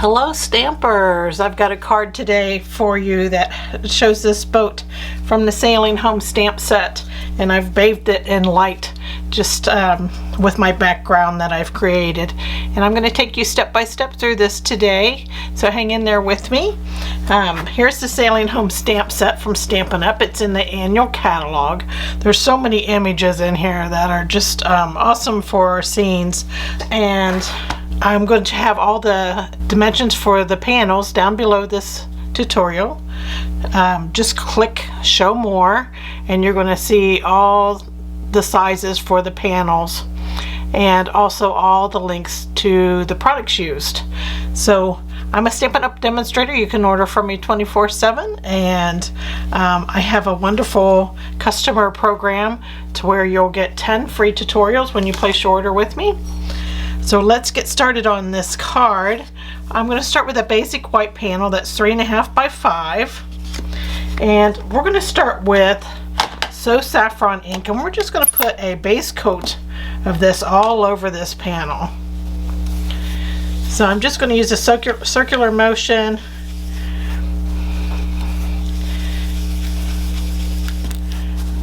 Hello Stampers! I've got a card today for you that shows this boat from the Sailing Home stamp set, and I've bathed it in light just with my background that I've created, and I'm going to take you step by step through this today, so hang in there with me. Here's the Sailing Home stamp set from Stampin' Up. It's in the annual catalog. There's so many images in here that are just awesome for scenes, and I'm going to have all the dimensions for the panels down below this tutorial. Just click show more and you're going to see all the sizes for the panels and also all the links to the products used. So I'm a Stampin' Up demonstrator. You can order from me 24/7, and I have a wonderful customer program to where you'll get 10 free tutorials when you place your order with me. So let's get started on this card. I'm going to start with a basic white panel that's 3.5 by 5, and we're going to start with So Saffron ink, and we're just going to put a base coat of this all over this panel. So I'm just going to use a circular motion.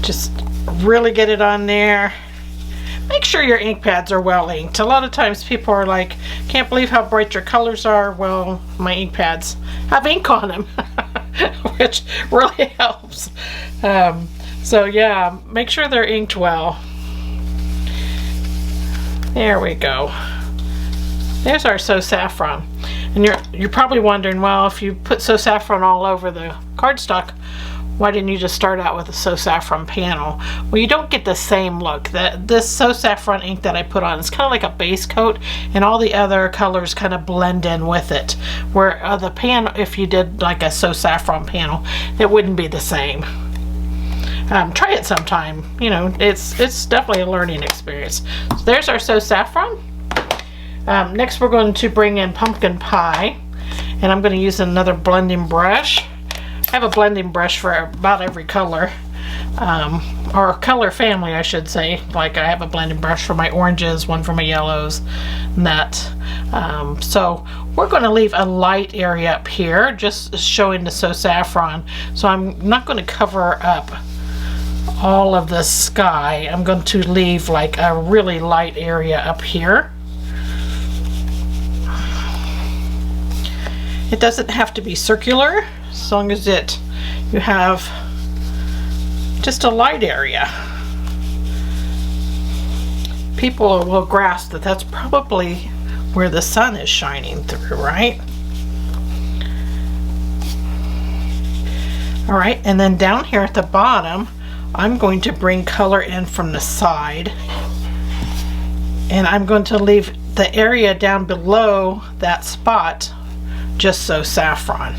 Just really get it on there. Make sure your ink pads are well inked. A lot of times people are like, can't believe how bright your colors are. Well, my ink pads have ink on them, which really helps. So yeah, make sure they're inked well. There we go. There's our So Saffron. And you're probably wondering, well, if you put So Saffron all over the cardstock, why didn't you just start out with a So Saffron panel? Well, you don't get the same look. This So Saffron ink that I put on is kind of like a base coat, and all the other colors kind of blend in with it. Where the panel, if you did like a So Saffron panel, it wouldn't be the same. Try it sometime. You know, it's definitely a learning experience. So there's our So Saffron. Next we're going to bring in Pumpkin Pie, and I'm going to use another blending brush. I have a blending brush for about every color, or color family I should say. Like I have a blending brush for my oranges, one for my yellows, and that. So we're going to leave a light area up here, just showing the So Saffron. So I'm not going to cover up all of the sky. I'm going to leave like a really light area up here. It doesn't have to be circular, as long as you have just a light area. People will grasp that that's probably where the sun is shining through, right? All right, and then down here at the bottom, I'm going to bring color in from the side, and I'm going to leave the area down below that spot just So Saffron.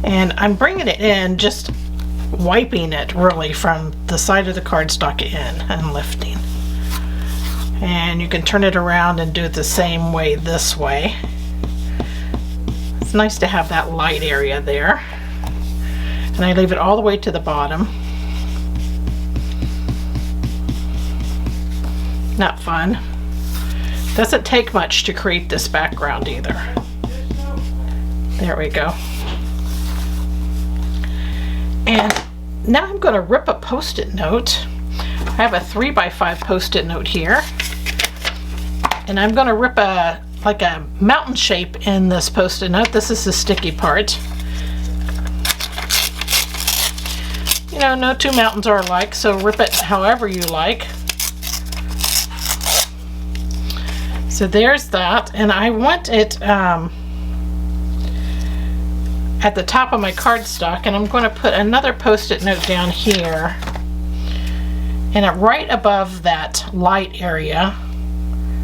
And I'm bringing it in, just wiping it really from the side of the cardstock in and lifting. And you can turn it around and do it the same way this way. It's nice to have that light area there. And I leave it all the way to the bottom. Not fun. Doesn't take much to create this background either. There we go. And now I'm going to rip a post-it note. I have a 3x5 post-it note here, and I'm going to rip like a mountain shape in this post-it note. This is the sticky part. You know, no two mountains are alike, so rip it however you like. So there's that, and I want it at the top of my cardstock, and I'm going to put another post-it note down here, and right above that light area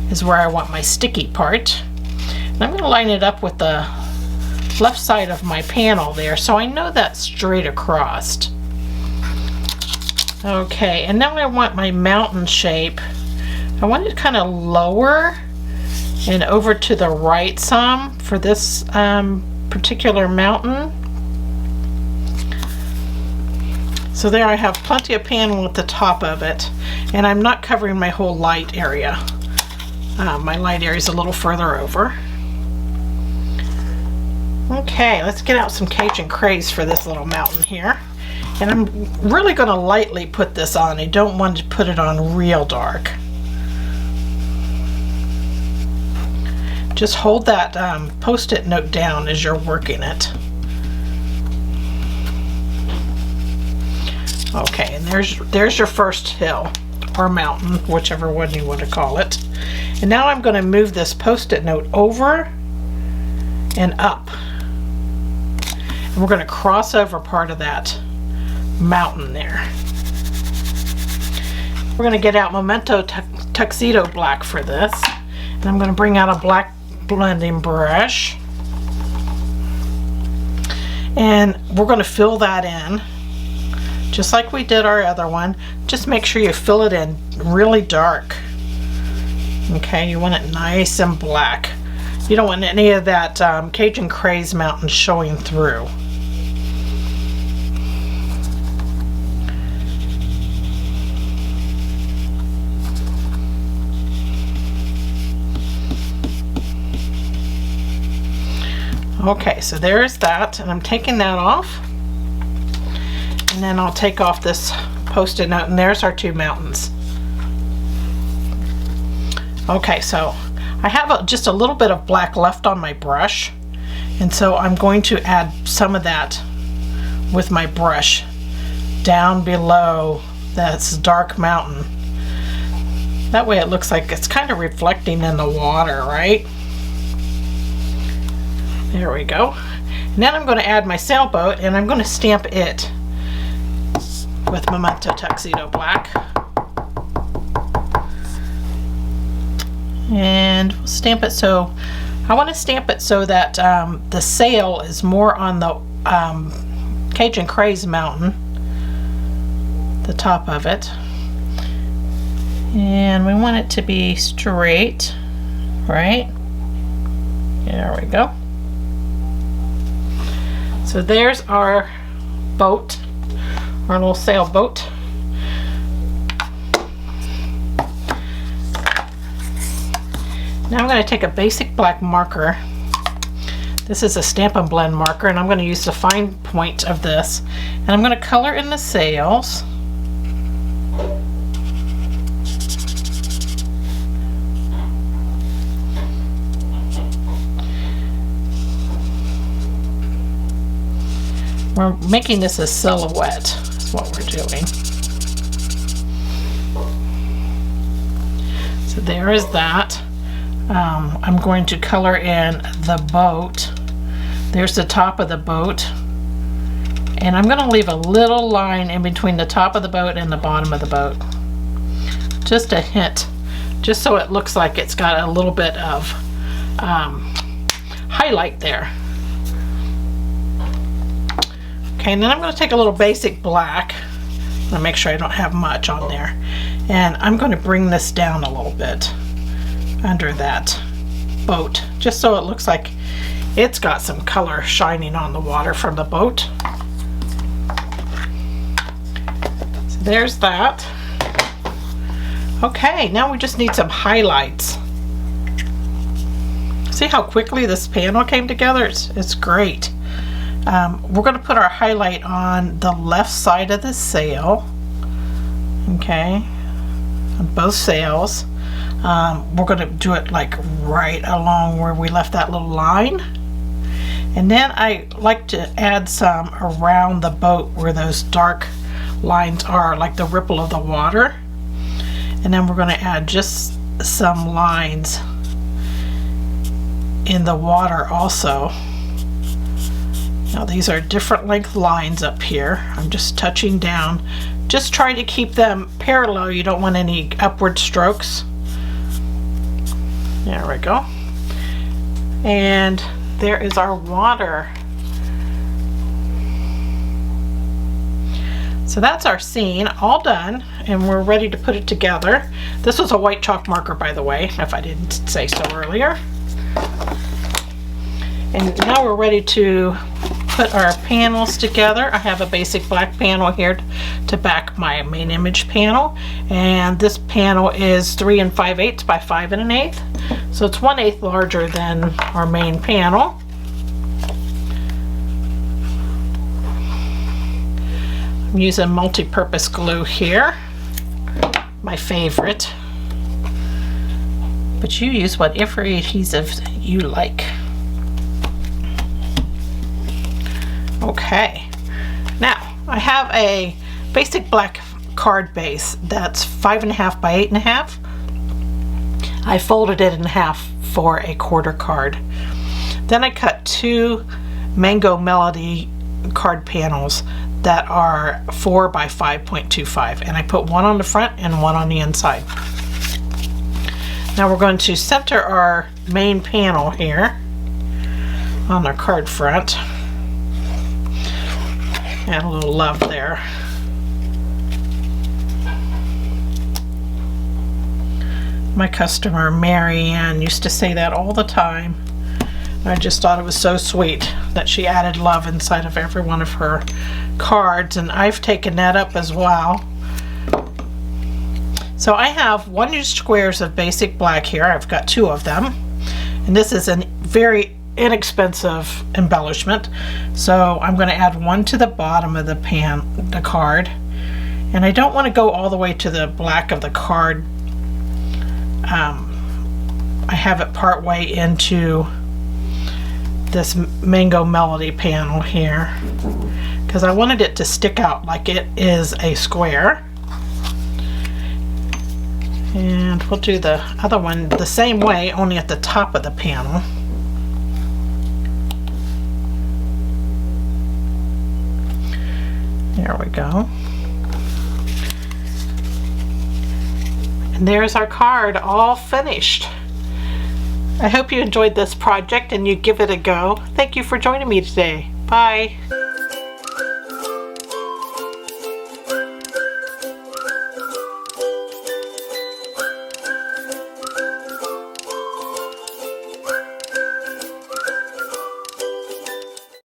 is where I want my sticky part. And I'm going to line it up with the left side of my panel there, so I know that's straight across. Okay, and now I want my mountain shape. I want it kind of lower and over to the right some for this particular mountain. So there I have plenty of panel at the top of it, and I'm not covering my whole light area. My light area is a little further over. Okay, let's get out some Cajun Craze for this little mountain here. And I'm really going to lightly put this on. I don't want to put it on real dark. Just hold that Post-it note down as you're working it. Okay, and there's your first hill or mountain, whichever one you want to call it. And now I'm going to move this Post-it note over and up. And we're going to cross over part of that mountain there. We're going to get out Memento Tuxedo Black for this. And I'm going to bring out a black blending brush. And we're going to fill that in just like we did our other one. Just make sure you fill it in really dark. Okay, you want it nice and black. You don't want any of that Cajun Craze mountain showing through. Okay, so there's that, and I'm taking that off. And then I'll take off this Post-it note, and there's our two mountains. Okay, so I have just a little bit of black left on my brush, and so I'm going to add some of that with my brush down below this dark mountain. That way it looks like it's kind of reflecting in the water, right? There we go. And then I'm going to add my sailboat, and I'm going to stamp it with Memento Tuxedo Black. And we'll stamp it so, I want to stamp it so that the sail is more on the Cajun Craze mountain, the top of it. And we want it to be straight, right? There we go. So there's our boat, our little sailboat. Now I'm going to take a basic black marker. This is a Stampin' Blend marker, and I'm going to use the fine point of this. And I'm going to color in the sails. We're making this a silhouette, is what we're doing. So there is that. I'm going to color in the boat. There's the top of the boat. And I'm going to leave a little line in between the top of the boat and the bottom of the boat. Just a hint, just so it looks like it's got a little bit of highlight there. Okay, and then I'm going to take a little basic black. I'm going to make sure I don't have much on there. And I'm going to bring this down a little bit under that boat, just so it looks like it's got some color shining on the water from the boat. So there's that. Okay, now we just need some highlights. See how quickly this panel came together? It's great. We're going to put our highlight on the left side of the sail, okay, on both sails. We're going to do it like right along where we left that little line. And then I like to add some around the boat where those dark lines are, like the ripple of the water. And then we're going to add just some lines in the water also. Now these are different length lines up here. I'm just touching down. Just try to keep them parallel. You don't want any upward strokes. There we go. And there is our water. So that's our scene all done, and we're ready to put it together. This was a white chalk marker, by the way, if I didn't say so earlier. And now we're ready to put our panels together. I have a basic black panel here to back my main image panel, and this panel is 3 5/8 by 5 1/8, so it's 1/8 larger than our main panel. I'm using multi-purpose glue here, my favorite. But you use whatever adhesive you like. Okay, now I have a basic black card base that's 5.5 by 8.5. I folded it in half for a quarter card. Then I cut 2 Mango Melody card panels that are 4 by 5.25, and I put one on the front and one on the inside. Now we're going to center our main panel here on our card front. Add a little love there. My customer Mary Ann used to say that all the time. I just thought it was so sweet that she added love inside of every one of her cards, and I've taken that up as well. So I have 1 inch squares of basic black here. I've got 2 of them, and this is a very inexpensive embellishment. So I'm going to add 1 to the bottom of the card, and I don't want to go all the way to the black of the card. I have it part way into this Mango Melody panel here because I wanted it to stick out like it is a square. And we'll do the other one the same way, only at the top of the panel. There we go. And there's our card all finished. I hope you enjoyed this project and you give it a go. Thank you for joining me today. Bye.